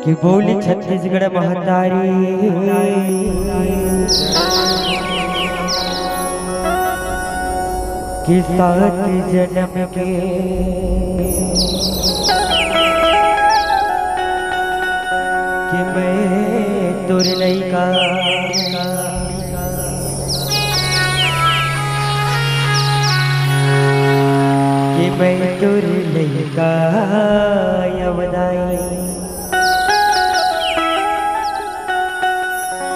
कि बोली छत्तीसगढ़ महतारी कि 7 जन्म के कि मैं तुर नहीं का कि मैं तुर नहीं का यवदाई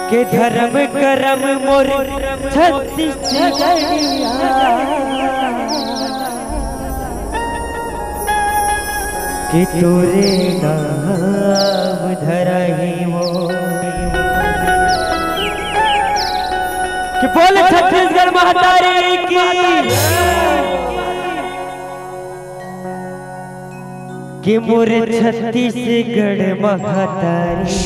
के धर्म करम मोर छत्तीसगढ़िया कि तोरे नाम धरही वो कि बोल छत्तीसगढ़ महतारी की कि मोर छत्तीसगढ़ महतारी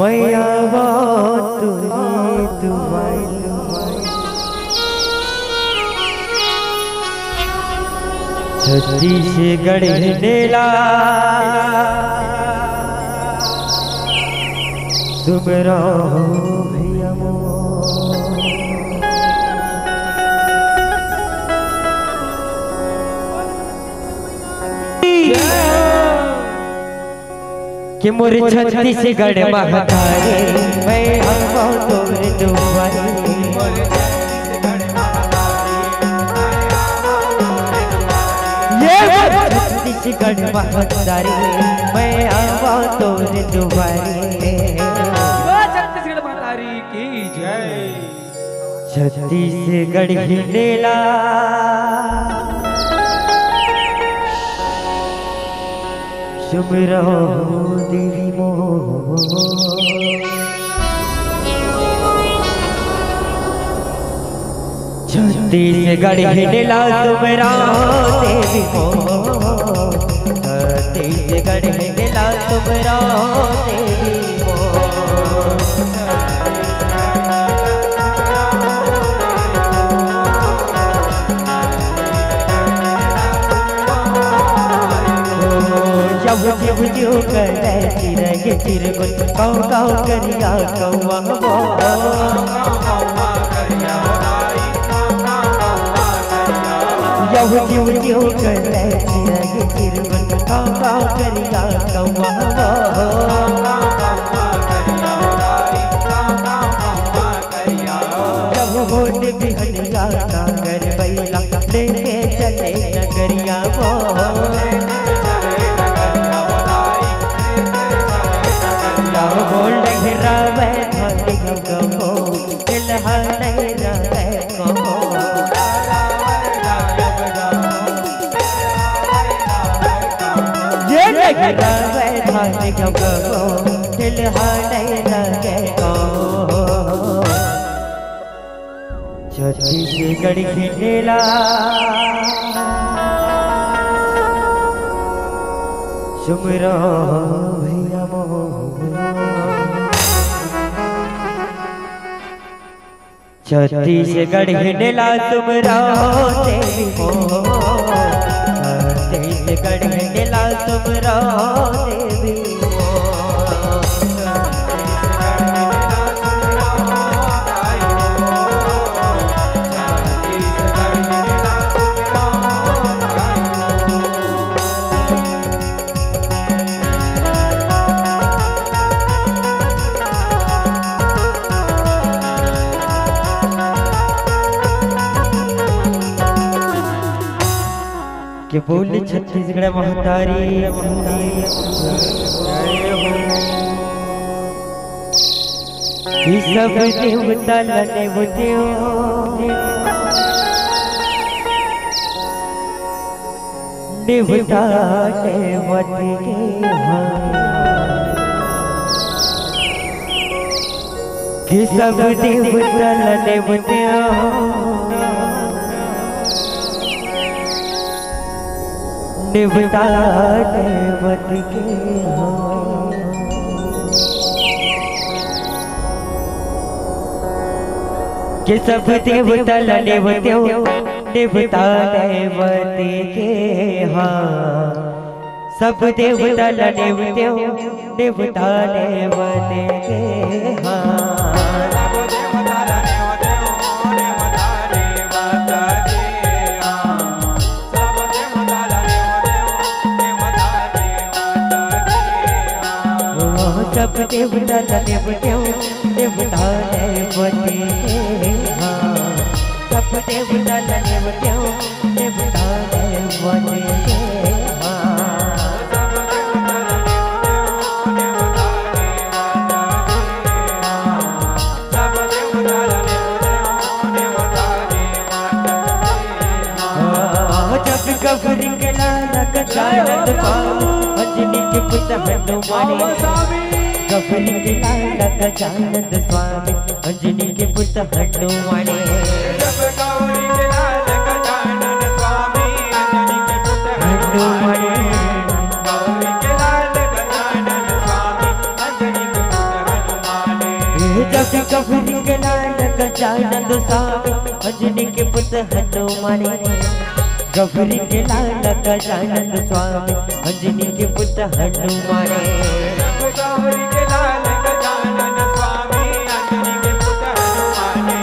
मैया तुरी दुआई छत्तीसगढ़ नेला तुमरा भैया कि मोर छत्तीसगढ़ महतारी मैं हम तोर दुआई ये छत्तीसगढ़ महतारी मैं हम तोर दुआई छत्तीसगढ़ महतारी की जय। छत्तीसगढ़ हिलेला शुभ रहो देवी मो छत्तीसगढ़ हिलेला शुभ रहो देवी मो छत्तीसगढ़ हिलेला शुभ रहो देवी मो जब जो करे चिरगे चिरगुन काऊ काऊ करिया कौवा वो जब जो करे चिरगे चिरगुन काऊ काऊ करिया कौवा वो जब होट बिहनिया नागर बैला लेके चले नगरिया वो बोल घेरा बैठा गो दिलहा नहीं रहे को ये घेरा बैठा गो दिलहा नहीं रहे को छत्तीसगढ़ खिलेला सुमरा भैया छत्तीसगढ़ हिलेला तुमरा देवी मो छत्तीसगढ़ हिलेला तुमरा देवी कि बोले छत्तीसगढ़ महतारी कि सब देवता लने देव देवता देवती के कि सब देवता लने देवता देवती के के सब देवता देवत्यों देवता देवते के हाँ सब देवता देवत्यों देवता देवते के हाँ सब देवता देवत्यों देवता देवते के हाँ सब देवता देवत्यों देवता देवते के हाँ जब गौरी के लाला का चांद अंजनी के पुत्र हनुमाने गौरी के लाला का चांद स्वामी अंजनी के पुत्र हनुमाने गौरी के लाल का चानन स्वामी अंजनी के पुत्र हनुमाने गौरी के लाल का चानन स्वामी अंजनी के पुत्र हनुमाने जब गौरी के लाला का चांद स्वामी अंजनी के पुत्र हनुमाने गौरी के लाला का चानन स्वामी अंजनी के पुत्र हनुमाने गौरी के लाल का चानन स्वामी अंजनी के पुत्र हनुमाने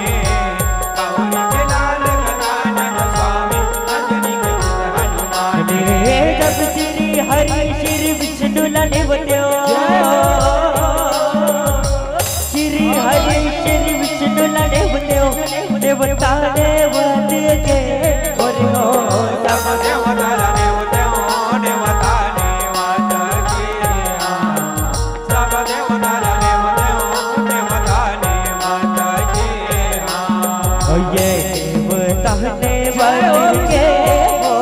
गौरी के लाल का चानन स्वामी अंजनी के पुत्र हनुमाने जब श्री हरि श्री विष्णु देवत्यों श्री हरि श्री विष्णु देवत्यों देवता देवते के और हो सब देवता देवत्यों देवता देवता के सब देवता देवत्यों देवता देवता के ये देवता देवते के हो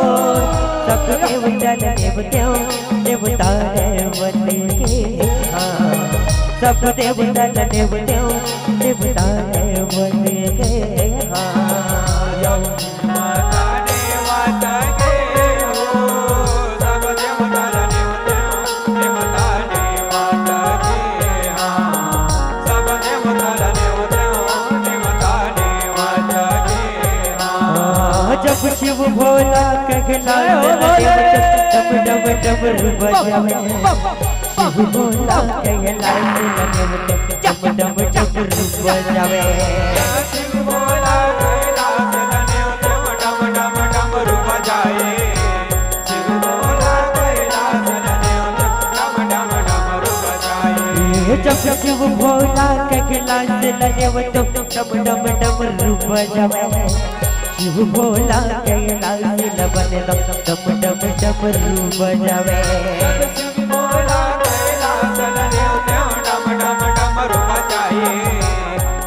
सब देवता देवत्यों देवता देवते के हाँ सब देवता देवत्यों देवता देवते के हाँ माता देवता के हो सब देवता देवत्यों देवता देवता के हाँ सब देवता देवत्यों देवता देवता के हाँ जब शिव भोला कहलाए डम डम डमरू बजावे शिव भोला कहलाए डम डम डमरू बजावे शिव भोला कैलाश धन्यों डम डम डमरू बजाए शिव भोला कैलाश धन्यों डम डम डमरू बजाए जब शिव भोला कहलाए डम डम डमरू बजावे शिव भोला कैलाश बने डम डम डमरू बजावे शिव भोला कैलाश धन्यों डम डम डमरू बजाए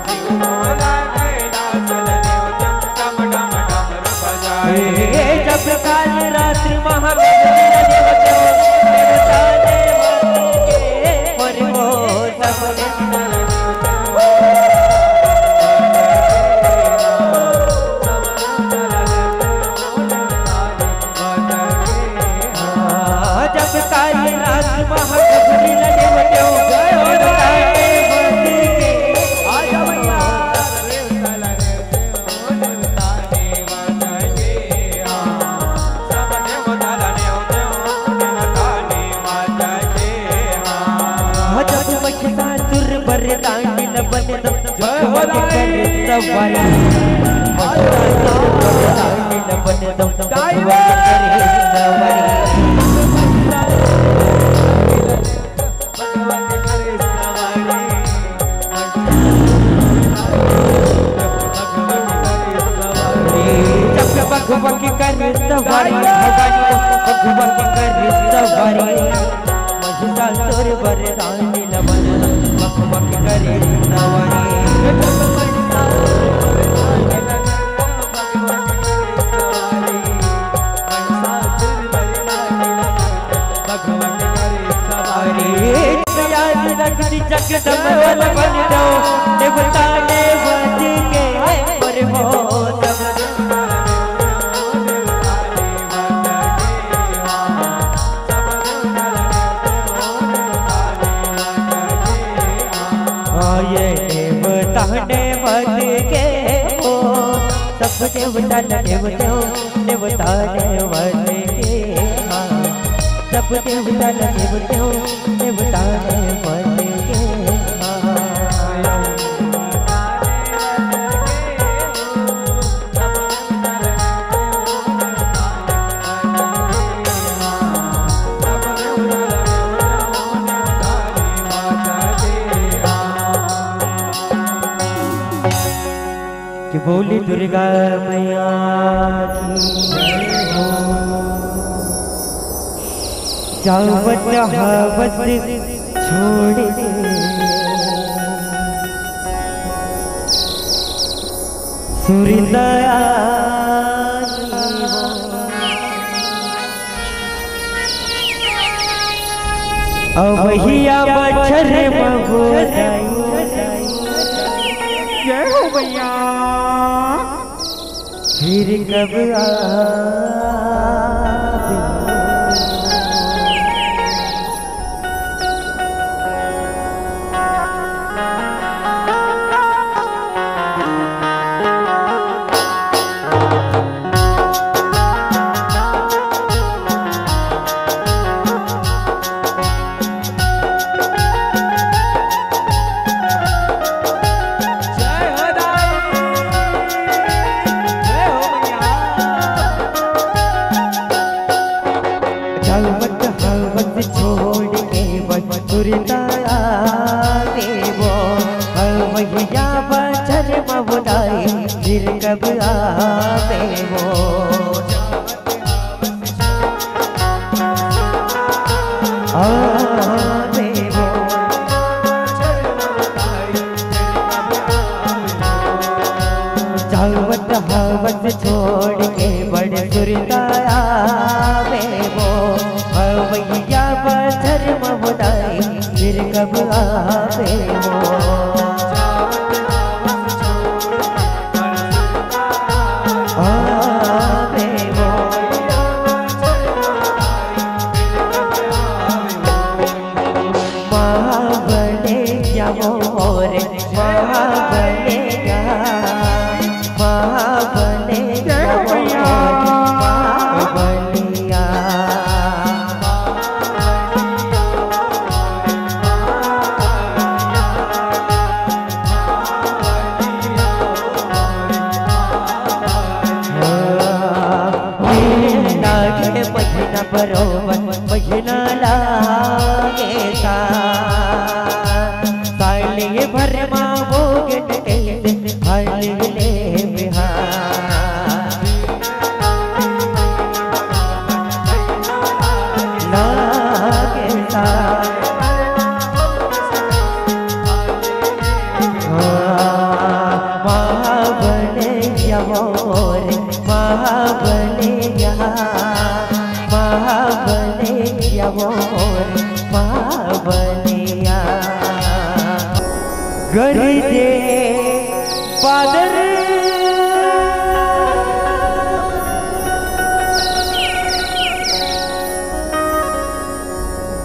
शिव भोला कैलाश धन्यों डम डम डमरू बजाए जब काल रात्रि महागौरी देवता देवते के और हो सब जब काल रात्रि महागौरी देवता और देवते के आ जाओ जब महिषासुर वरदानी न बने भगवत करे सवारी महिषासुर वरदानी न बने भगवत करे सवारी जब भगवत करे सवारी भगवत करे सवारी महिषासुर वरदानी न बने भगवत करे सवारी जगदम्बा बन जाओ देवता देवती के पर हो ये देवता देवती के सब देवता देवते देवता देवते सब देवता देवते देवता देवते कि बोली दुर्गा मैया की जावत हावत छोड़ दे सूर्यदया अवहिया बछर महोदय जय हो भैया फिर कब कब आवे वो आवे वो जावत हावत छोड़ के बड़े सुरता आवे वो भैया बजर महुदाई फिर कब आवे वो बरोबर महीना लागे साले भर माँ वो गिटे हले बिहार लागे महाबले यमोर महाबले महाबलिया मोर महाबलिया गरी दे बादल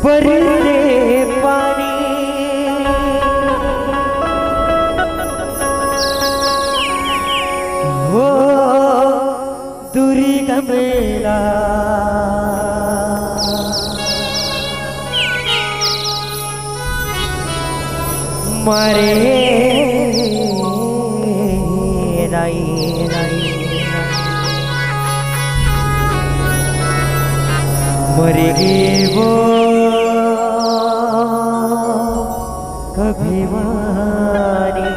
बरसे पानी वो दूरी का मेला मारे राई राई मरेगी वो कभी मारी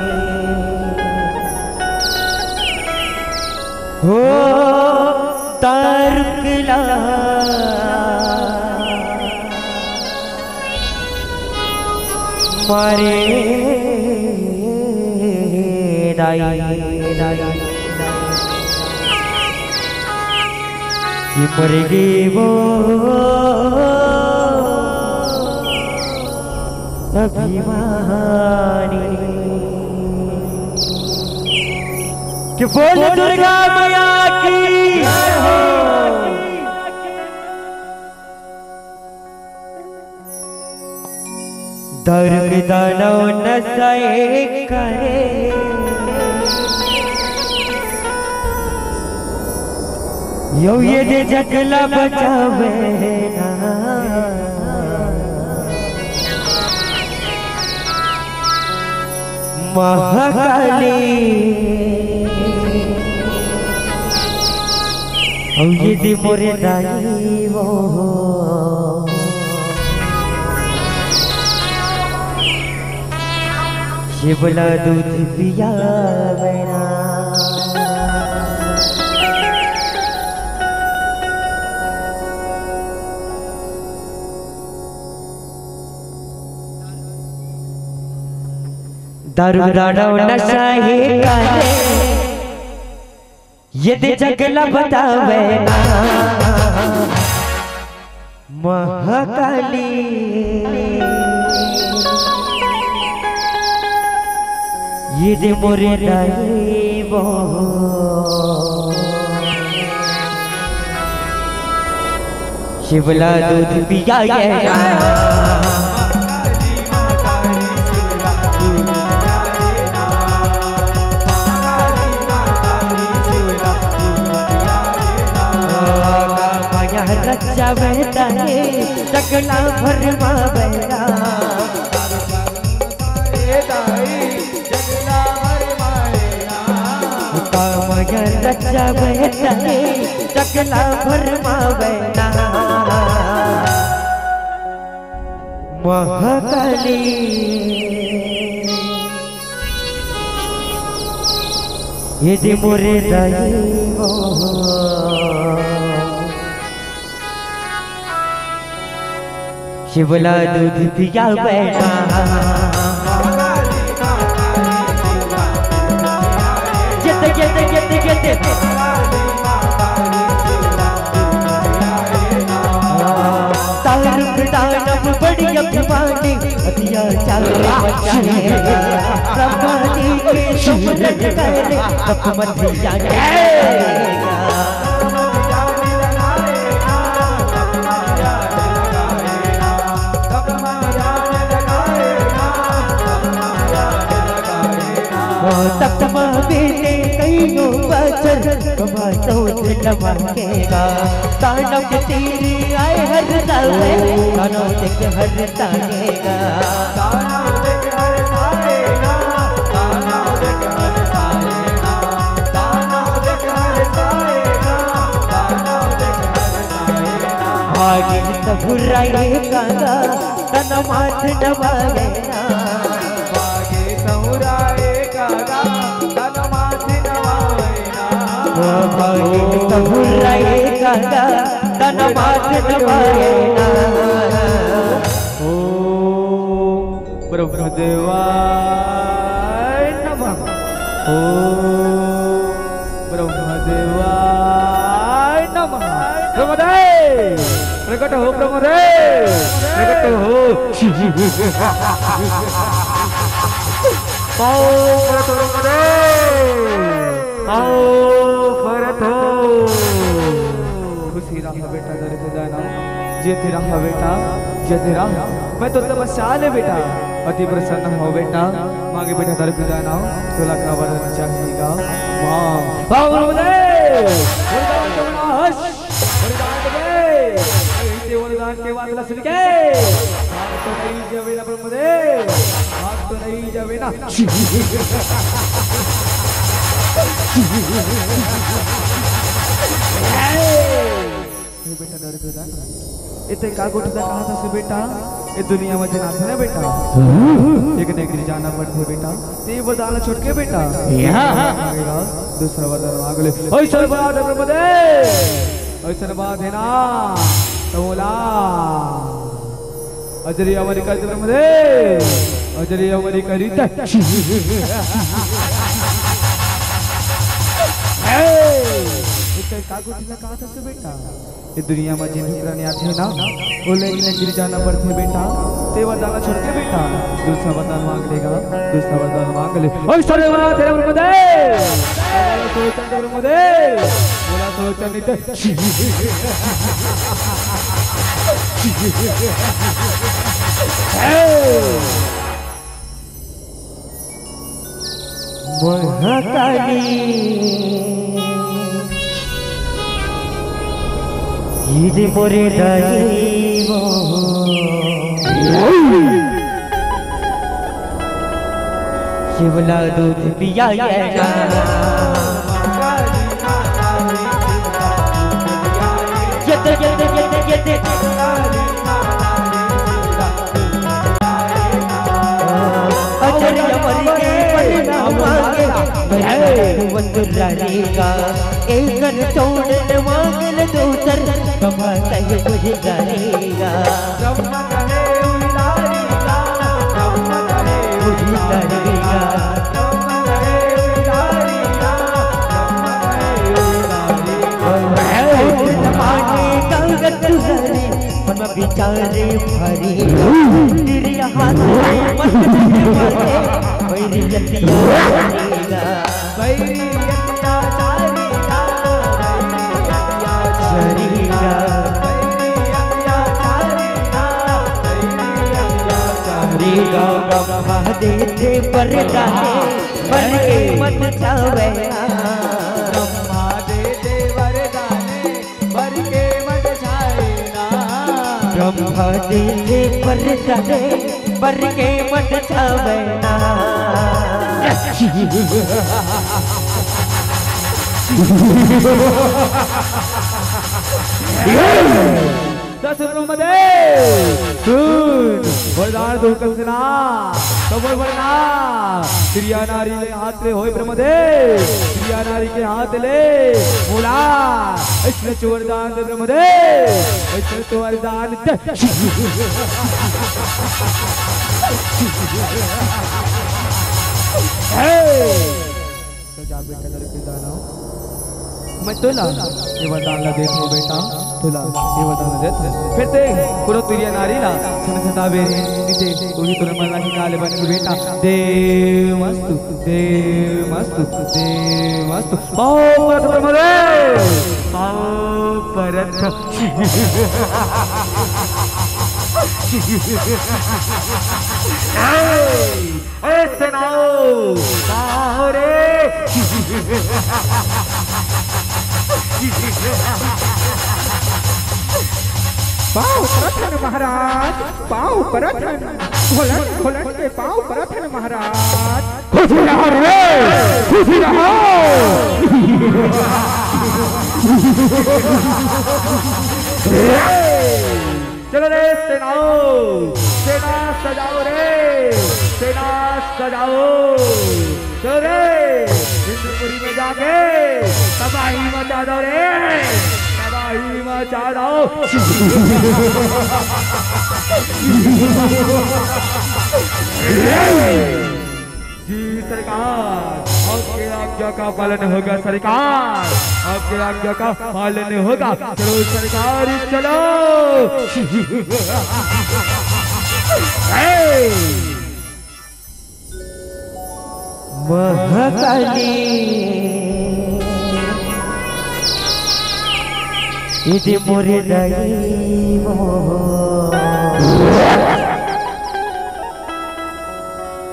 हो तारुकला मारे दाई दाई मरेगी वो अभिमानी कि बोल दुर्गा मैया की हो। दर्द दानो न सहे करे यो ये दे जगला बचावे ना महाकाली औ ये दे मोरे दाई वो शिवला दूध पियावे ना दारू राणा नशा ही काले ये दे जगला बतावे ना महाकाली ये दे मोरे दाई वो शिवला दूध पिया रच्चा बहता है जगला भरमा बहरा कामया रच्चा बहता है जगला भरमा बहरा महाकाली ये दे मोरे दाई शिवला दूध पिया बैठा जते जते जते जते तारुक दानव बड़ी अभिमानी अतिया चाला मचाने ब्रह्माजी के सुमरन करे तप मत जाएगा तप्तमा बेटे कईयों बचर कमा सोच लमाकेगा तानव के तेरी आए हर साले तानव देख हर तानेगा तानव देख हर सालेगा तानव देख हर सालेगा तानव देख हर सालेगा तानव देख हर सालेगा आगे सब बुराई कागा तन माथ दबाएगा तन माथ दबाएगा ओम ब्रह्मदेवाय नमः ओम ब्रह्मदेवाय नमः ब्रह्मदेव प्रकट हो ब्रह्मदेव प्रकट हो आओ प्रकट हो ब्रह्मदेव आओ फरत हो खुशी रहा बेटा दर खुदाना जेते रहा बेटा जेते रहा मैं तो तपस्या ले बेटा अति प्रसन्न हो बेटा मांगे बेटा दर खुदाना तुला का वरदान चाहिएगा मां ब्रह्मदेव वरदान के विनाश वरदान दे वरदान के बाद लसन के हाथ तो नहीं जावे ना ब्रह्मदेव हाथ तो नहीं जावे ना बेटा डर गया इतने का गोठदा कहा था से बेटा ये दुनिया में जना था ना बेटा एक ने गिर जाना पड़ते बेटा ते वरदान छोड़ के बेटा आगेगा दूसरा वरदान मांग ले ओए सर बात है ब्रह्मदेव ओए सर बात है ना तोला अजरी अमरी कर ब्रह्मदेव अजरी अमरी करी कहा था से बेटा ये दुनिया में जिन प्राणी आते ना वो लेकिन गिर जाना पड़ते बेटा ते वरदान छोड़ के बेटा दूसरा वरदान मांग लेगा दूसरा वरदान मांग ले ओए सरे वाला तेरे ब्रह्मदेव सोचन ब्रह्मदेव बोला सोचन नहीं महाकाली ये मोरे दैवो शिवला दूध पिया एक छोड़न मांगल दूसर कमा कहीं मुझे करेगा बिचारे भरी तेरे हाथ देते पर मत जावे ब्रह्मा देते पर के मत जावे वरदान दो कंसना कबल वरना क्रिया नारी ले हाथ ले होए ब्रह्मदेव क्रिया नारी के हाथ ले बोला इसने तो वरदान दे ब्रह्मदेव इसने तो वरदान दे तो जा बेटा तेरे के दाना मैं तोला ये वरदान ला देख लो बेटा तोला ये वरदान देत फिर ते पूरा तुरिया नारी ला सन सदा बेरे नीचे ओही तोरे मरना की काले बन बेटा देव मस्तु पाओ परत ब्रह्मदेव पाओ परत ऐसे नाओ पाओ रे पाँव परथन महाराज पाँव परथन खोलन के पाँव परथन महाराज खुशी रहो रे खुशी रहो चलो रे सेना सजाओ रे सेना सजाओ चलो रे इंद्रपुरी में जाके तबाही मचा दो रे तबाही मचा दो जी सरकार आपके आज्ञा का पालन होगा सरकार आपके आज्ञा का पालन होगा चलो सरकार चलो महाकाली इदे मोरे दैवो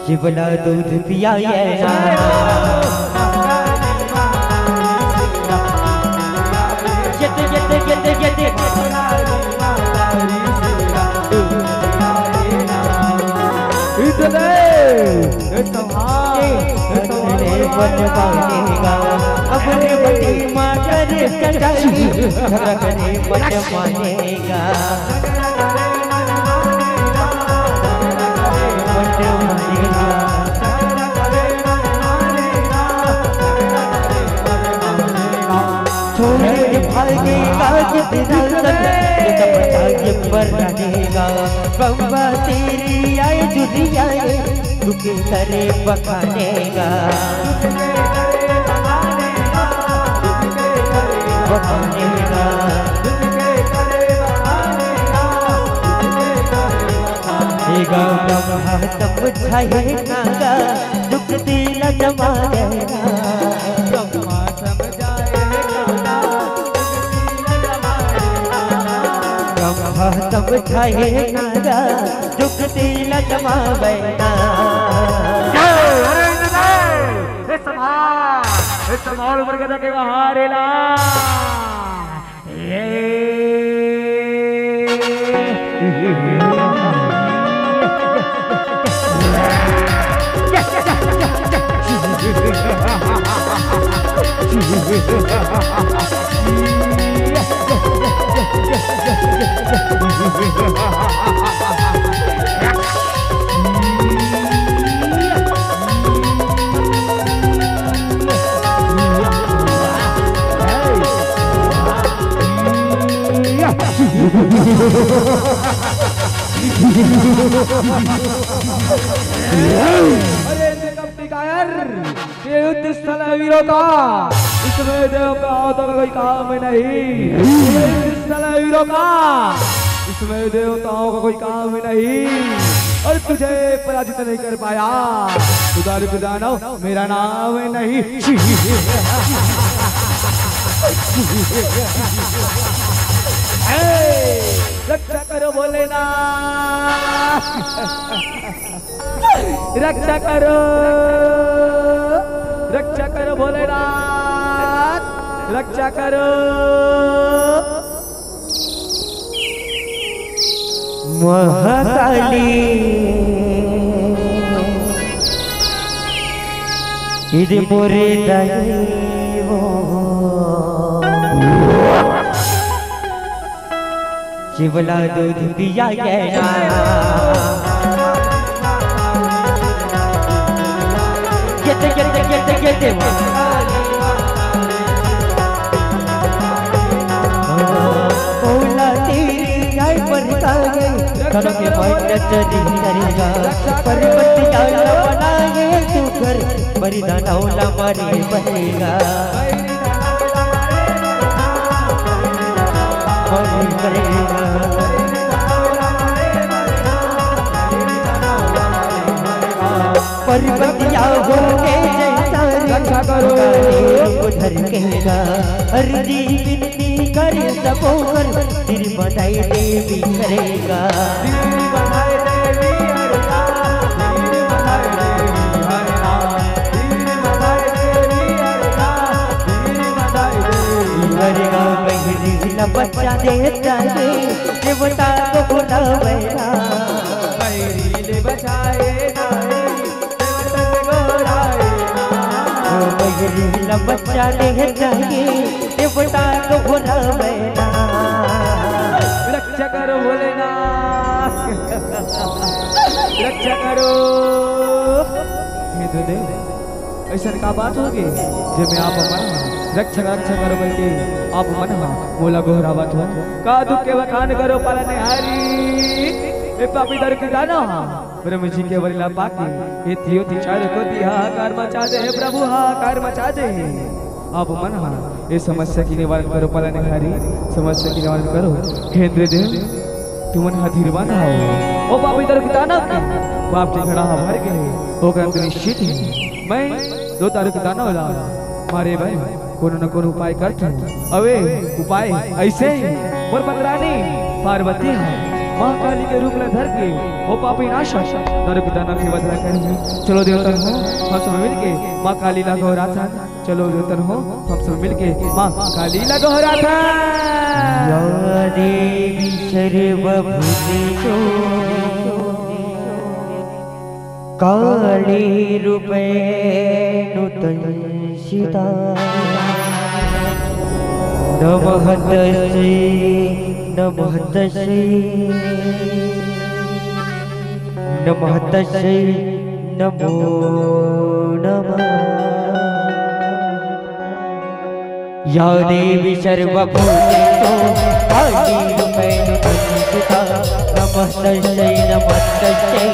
शिवला दूध पिया अपने बड़ी माँ करे कटाई करे बच मानेगा छोड़े भागेगा कितना पर रहेगा बम्बा तेरी आए जुड़ी आए दुखी करे बखानेगा तब छाएगा दुख दिल जमाएगा तब छाएगा दुख दिल जमाएगा समार ऊपर के हारेला अरे कपटी कायर ये युद्ध स्थल है वीरों का, इसमें देव का तो कोई काम नहीं। ये युद्ध स्थल है वीरों का, इसमें देवताओं का कोई काम नहीं। और तुझे पराजित नहीं कर पाया तो दारुक दानव मेरा नाम नहीं। रक्षा करो भोलेनाथ, रक्षा करो, रक्षा करो भोलेनाथ, रक्षा करो। महाकाली इधे मोरे दैवो शिवला दूध पिया गया गेते घरों के चरी करेगा परबतिया बनाए तू घर बलिदान औला मारे बनेगा परबतिया होंगे जैसा रक्षा करो उधर कहेगा हरदी बिनती करे सबोर सिर बढ़ाई देवी करेगा बच्चा देता है देवता को बुलावेगा बैरी बचाए बच्चा देता है देवता को बुलावेगा रक्षा करो भोलेनाथ, रक्षा करो। हे दे ऐसा का बात होगी जो मैं आप रक्षा रक्षा करो बल्कि आप मन बोला गोहरा बात हो का दुख के वखान करो पालन हारी ए पापी दर के दाना ब्रह्म जी के वरला पाकी ये थियो ती चार को दिया कार मचा दे प्रभु हा कार मचा दे आप मन ये समस्या की निवारण करो पालन हारी समस्या की निवारण करो हे इंद्र देव तुमन हथीरवान हो ओ पापी दर के दाना बाप जी खड़ा भर गए होकर निश्चित मैं दो तारीख दाना वाला मारे भाई कोनो न कोनो उपाय करते अवे उपाय ऐसे ही मोर बंदरानी पार्वती महाकाली के रूप में धर के वो पापी नाशक दारू पिता न की बदला करेंगे। चलो देवतन हो हम सब मिलके माँ काली ला गौरा था, चलो देवतन हो हम सब मिलके माँ काली ला गौरा था। या देवी सर्वभूतेषु काली रूपेण संस्थिता नमः तस्यै नमः तस्यै नमः तस्यै नमो नमः। या देवी सर्वभूतेषु काली रूपेण संस्थिता नमः तस्यै नमः तस्यै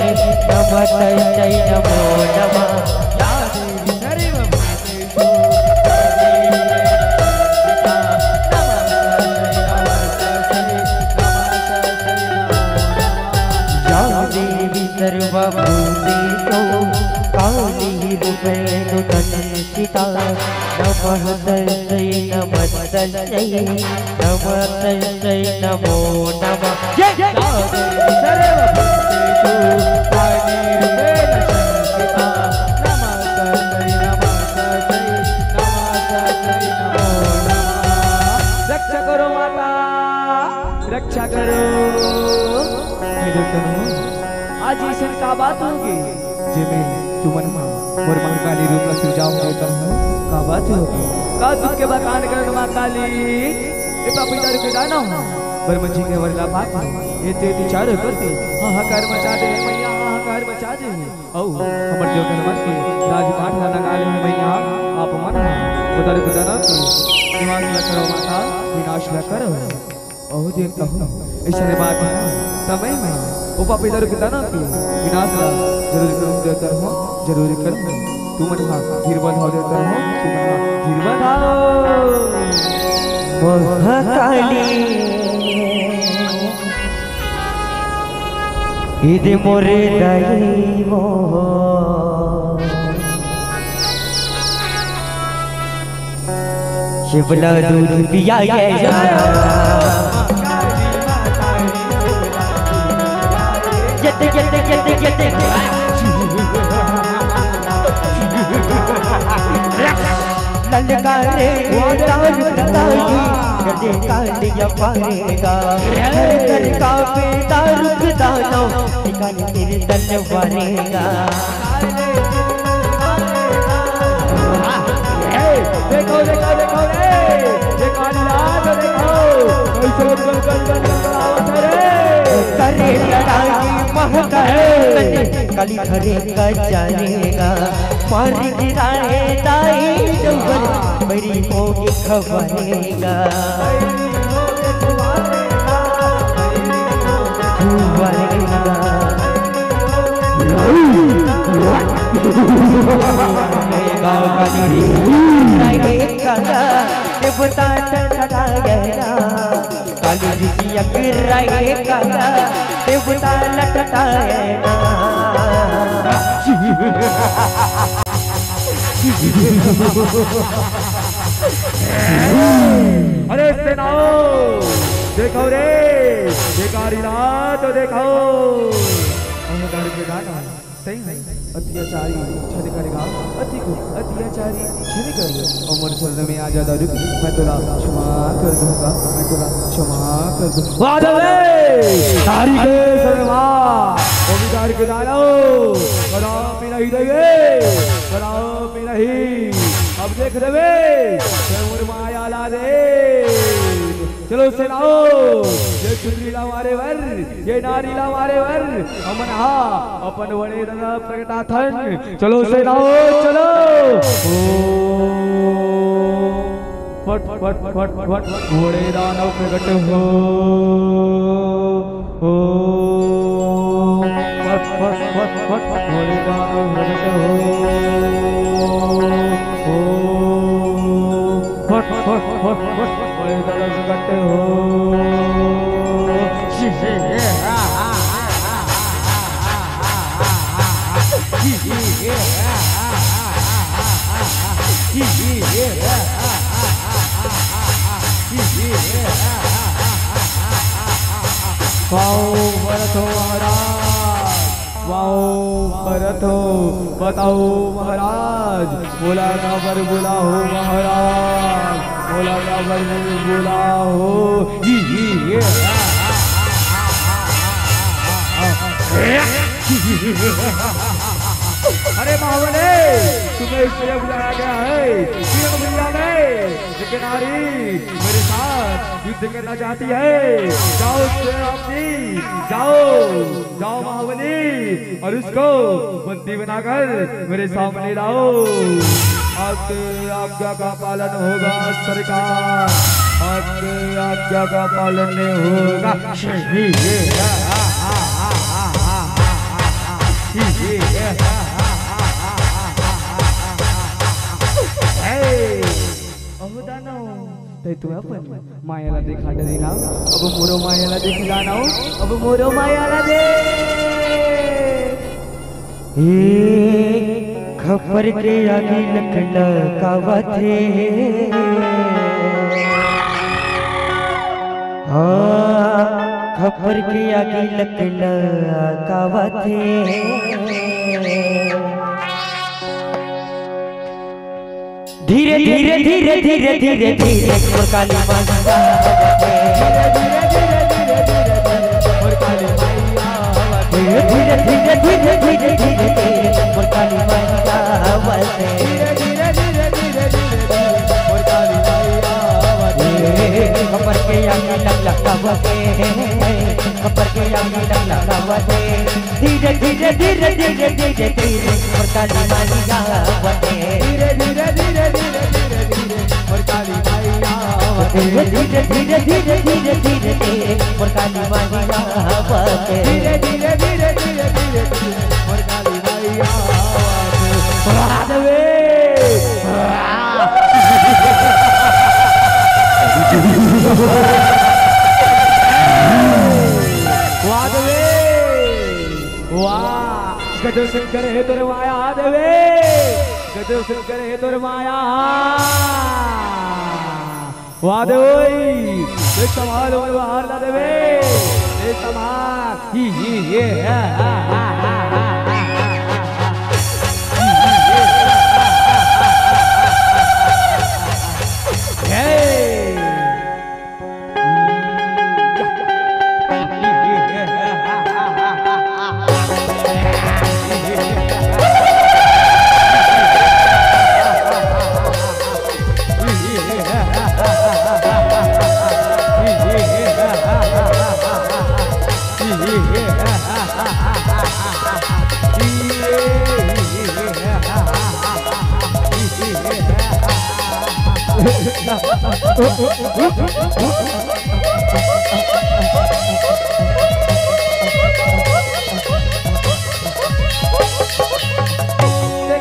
नमः तस्यै नमो नमः। सर्वभूतेषु काली रूपेण संस्थिता नमः तस्यै नमः तस्यै नमः तस्यै नमो नमः। रक्षा करो माता, रक्षा करो। आज ईश्वर का बात होगी जिमे तुमन मोर महाकाली रूप में सुझाव देता हूँ का बात होगी का दुख के बखान कर माँ काली ए पापी दर के दाना ब्रह्म जी के वरला बात ये तेरी चारों करते हाहाकार मचा दे मैया हाहाकार मचा दे औ हमर जो धर्म के राजपाट लगा ले मैया आप मन उधर के दाना निवास न करो माता विनाश न करो ओ देवता हो ऐसे बात है समय में ओ पापा इधर पिता ना की विनाश ला जरूर करूं देता हूं जरूर करूं तू मन हा धीर बंधाओ देता हूं तू मन हा धीर बंधाओ महाकाली इदे मोरे दैवो शिवला दूध पिया जत जत जत जत ललकारे तार बताई गदे कालिया पारेगा घर का बेदार दानो ठिकाने तेरे तलवारेगा देखो देखो देखो रे देखो लाल देखो कैसे गल आवत रे करे लड़ाई महकाए कली घरे का जानेगा पार गिराए दाई डंबर मेरी होगी खबरेगा काली जी अकराए काला देवता लटटाए अरे सेनाओ देखो रे बेकारी रात देखो सही है अत्याचारी छद करेगा अति को अत्याचारी छद करेगा उमर शरण में आ जाता रुक मैं तुला क्षमा कर दूंगा मैं तुला क्षमा कर दूंगा वादे तारी के शर्मा ओ विचार के डालो करा भी नहीं देंगे करा भी नहीं अब देख देवे उमर माया ला दे चलो सेनाओ ये चुनरी ला मारे वर ये नारी ला मारे वर अमन हा अपन वड़े रंग प्रगटाथन चलो सेनाओ चलो ओ फट फट फट फट वड़े दानव प्रगट हो ओ फट फट फट फट वड़े दानव प्रगट हो ओ फट फट फट फट वड़े दानव प्रगट हो वाओ भरत हो महाराज वाओ भरत हो बताओ महाराज बोला ना बर बोला हो महाराज बोला ना बर बोला हो अरे महावने तुम्हें इसलिए बुलाया गया है लेकिन नारी मेरे साथ युद्ध करना चाहती है जाओ जाओ जाओ महावनी और उसको बंदी बनाकर मेरे सामने लाओ आपके आज्ञा का पालन होगा सरकार आपके आज्ञा का पालन होगा तू अपन मायाला देखा डरी ना अब मोरो मायाला देखी जाना हो अब मोरो मायाला दे खबर के आगे लखना कावा थे हाँ खबर के आगे लखना कावा थे धीरे धीरे धीरे धीरे धीरे धीरे काली माता धीरे धीरे धीरे धीरे धीरे धीरे काली माता खबर के आगे लखना खबर के आगे लखना धीरे धीरे धीरे धीरे धीरे धीरे काली माता धीरे धीरे धीरे धीरे धीरे धीरे काली माता धीरे धीरे धीरे धीरे धीरे धीरे धीरे मोर काली माई आवत धीरे धीरे धीरे धीरे धीरे मोर काली माई आवत वादवे वादवे वाह गजो शंकर है तोर माया देवे गजो शंकर है तोर माया वादवे एक समाल और बाहर ला देवे एक समाल ही ये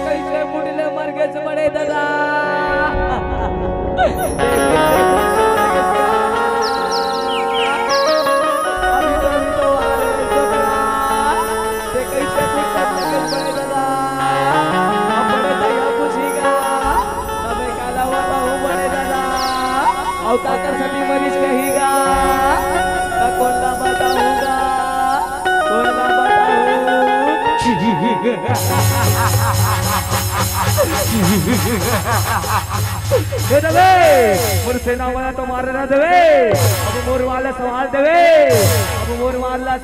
कैसे मुड़ले मर गए बड़े दादा काकर सभी मरीज कहेगा कौन ना बताऊंगा कौन ना बताऊं देवे मोर सेना वाला तो मारे ना देवे अब मोर वाला सवाल देवे अब मोर वाला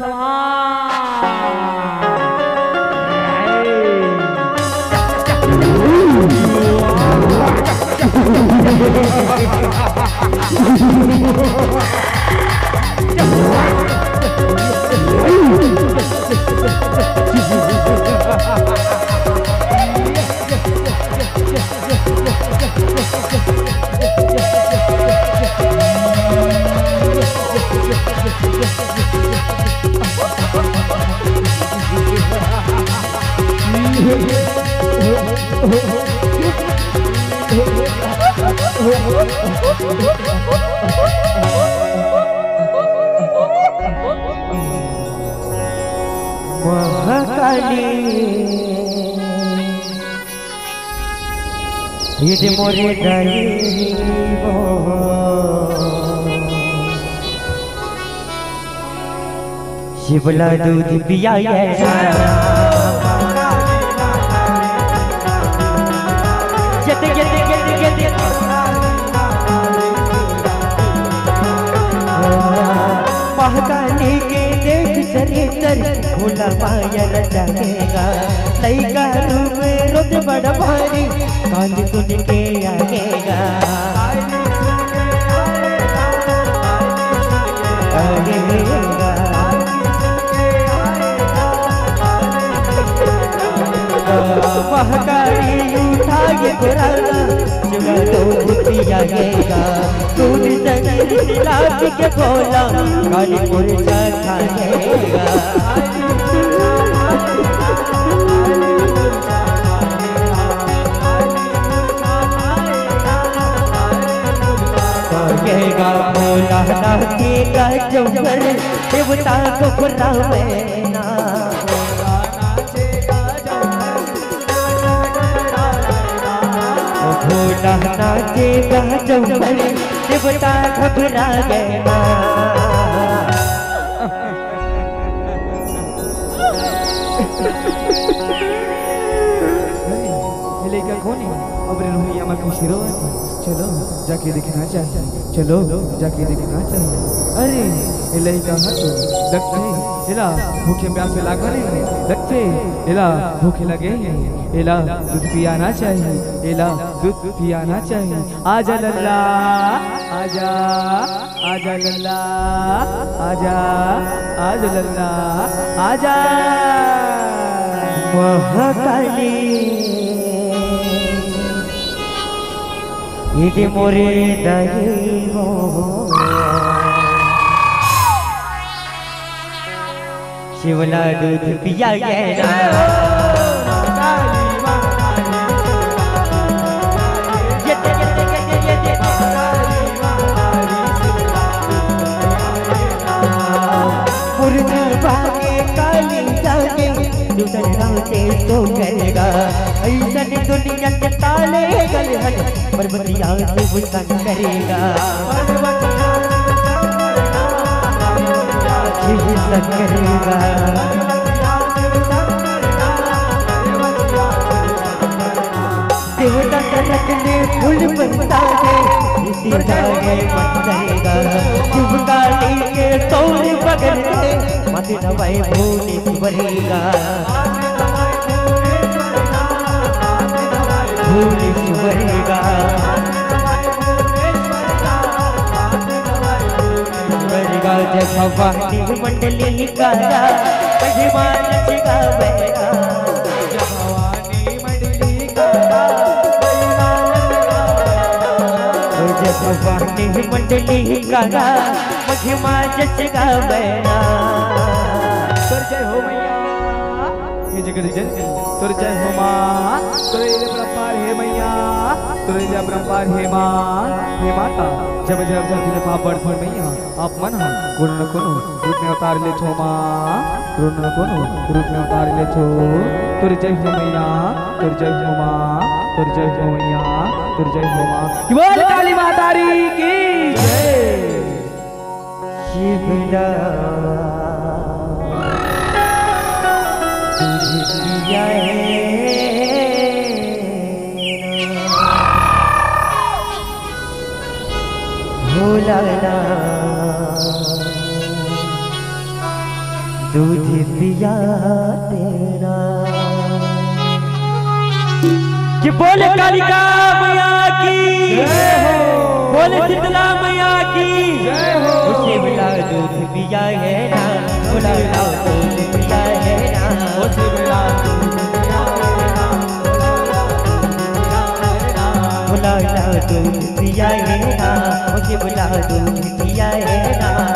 महाकाली ये मोरे गरीबो शिवला दूध पिया महाकाली के देख चरित्र भोला माया न जाएगा लइका रूप रोज बड़ भारी कान सुन के आएगा महाकाली उठाए पुराना जुआ तो पियाएगा दूध जंगल लाख के भोला काली मुर्गा खाएगा खाएगा भोला नाचेगा जंगल देवता को बुलावेना भोला नाचेगा जंगल देवता घबरा गया लेकर कौन है अब रोहिया में खुशी रो चलो जाके देखना चाहिए चलो जाके देखना चाहिए अरे इलाई का हटो लगते इला भूखे प्यासे लागने लगते इला भूखे लगे इला दूध पियाना चाहिए इला दूध पियाना चाहिए आजा लल्ला आजा आजा लल्ला आजा आजा लल्ला आजा महाकाली ये मोरे दही हो शिवला दूध पिया गया तो करेगा ऐसा दुनिया के ताले गल हट पर्वतिया से बुलंद करेगा करेगा देवता तरक ने फूल बनता है करेगा शुभ काली के तोड़ बगल से मत नवाई भूल भरेगा भूलेगा जय भवानी मंडली निकाला महिमा नचिका बहरा भवानी मंडली का जय भवानी मंडली निकाला महिमा नचिका बहरा जय हो मैया ये जगत जननी तुर जय हो माँ तुरे परंपार हे मैया तुरे परंपार हे माँ हे माता जब जब जब दिल पापड़ फल मैया आप मन गुण न कोनो रूप में अवतार ले छो माँ गुण न कोनो रूप में अवतार ले छो तुर जय हो मैया तुर जय हो माँ तुर जय हो मैया तुर जय हो माँ बोल काली माता की जय शिवला भोलाना दूध पिया तेरा कि बोले कालिका मैया की जय हो बोले शीतला मैया की जय हो उसे मिला दूध पिया है ना बोला दूध पिया है ना उसे मिला बुला दूध पिया है ना मुझे बुला दूध पिया है ना